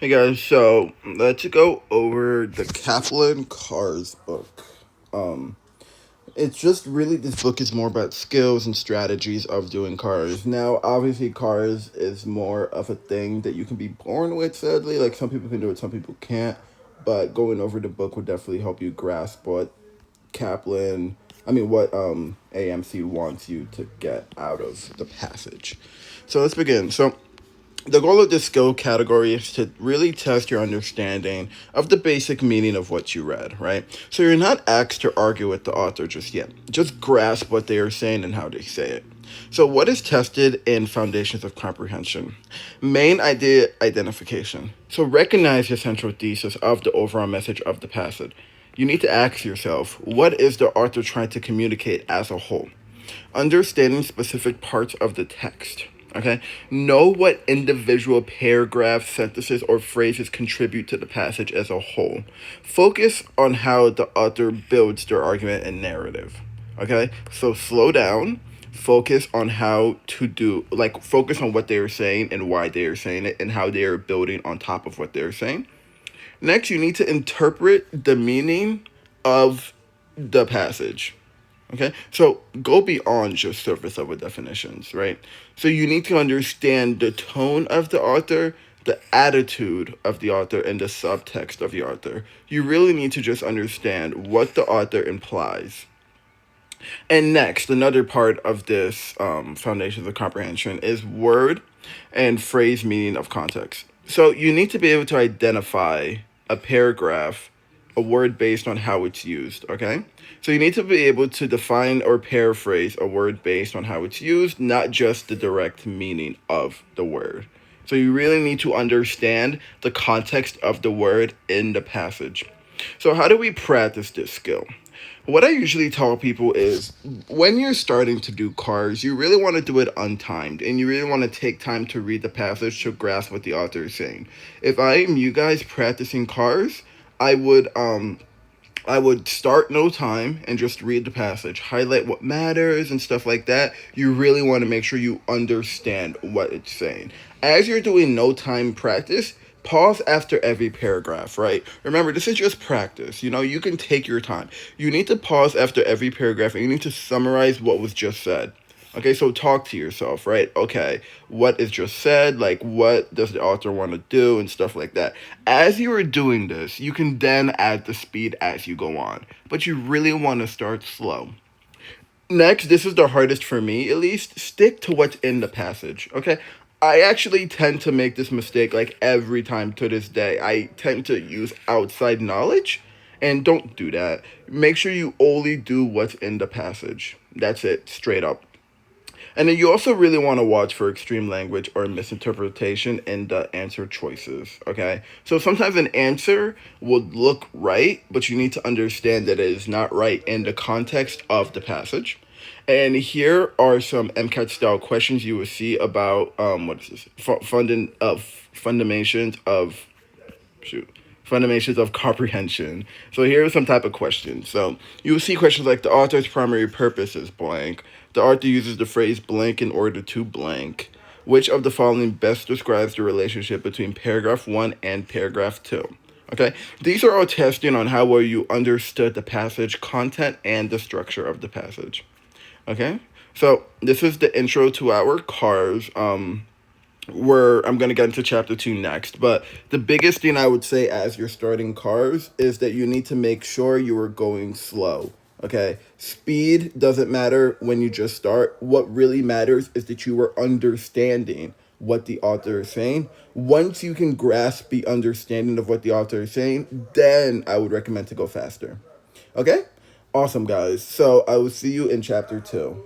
Hey guys, so let's go over the Kaplan Cars book. Um, it's just really this book is more about skills and strategies of doing cars. Now, obviously, cars is more of a thing that you can be born with. Sadly, like some people can do it, some people can't. But going over the book would definitely help you grasp what Kaplan, what AMC wants you to get out of the passage. So let's begin. So the goal of this skill category is to really test your understanding of the basic meaning of what you read, right? So you're not asked to argue with the author just yet. Just grasp what they are saying and how they say it. So what is tested in Foundations of Comprehension? Main idea identification. So recognize the central thesis of the overall message of the passage. You need to ask yourself, what is the author trying to communicate as a whole? Understanding specific parts of the text. Okay, know what individual paragraphs, sentences, or phrases contribute to the passage as a whole. Focus on how the author builds their argument and narrative. Okay, so slow down, focus on how to do, like, focus on what they are saying and why they are saying it and how they are building on top of what they're saying. Next, you need to interpret the meaning of the passage. Okay, so go beyond just surface level definitions, right? So you need to understand the tone of the author, the attitude of the author, and the subtext of the author. You really need to just understand what the author implies. And next, another part of this foundations of comprehension is word and phrase meaning of context. So you need to be able to identify a paragraph, a word based on how it's used, okay? So you need to be able to define or paraphrase a word based on how it's used, not just the direct meaning of the word. So you really need to understand the context of the word in the passage. So how do we practice this skill? What I usually tell people is when you're starting to do cars, you really want to do it untimed and you really want to take time to read the passage to grasp what the author is saying. If I am you guys practicing cars, I would I would start no time and just read the passage, highlight what matters and stuff like that. You really want to make sure you understand what it's saying. As you're doing no time practice, pause after every paragraph, right? Remember, this is just practice. You can take your time. You need to pause after every paragraph and you need to summarize what was just said. Okay, so talk to yourself, right? Okay, what is just said? Like, what does the author want to do and stuff like that. As you are doing this, you can then add the speed as you go on, but you really want to start slow. Next, this is the hardest for me, at least. Stick to what's in the passage, okay? I actually tend to make this mistake like every time to this day. I tend to use outside knowledge, and don't do that. Make sure you only do what's in the passage. That's it, straight up. And then you also really want to watch for extreme language or misinterpretation in the answer choices, okay? So sometimes an answer would look right, but you need to understand that it is not right in the context of the passage. And here are some MCAT style questions you will see about what is this? Fundamentals of shoot fundamentals of comprehension. So here are some type of questions. So you will see questions like the author's primary purpose is blank. The author uses the phrase blank in order to blank. Which of the following best describes the relationship between paragraph 1 and paragraph 2? Okay, these are all testing on how well you understood the passage content and the structure of the passage. Okay, so this is the intro to our cars. Where I'm going to get into chapter 2 next. But the biggest thing I would say as you're starting cars is that you need to make sure you are going slow. Okay? Speed doesn't matter when you just start. What really matters is that you are understanding what the author is saying. Once you can grasp the understanding of what the author is saying, then I would recommend to go faster. Okay? Awesome, guys. So I will see you in chapter 2.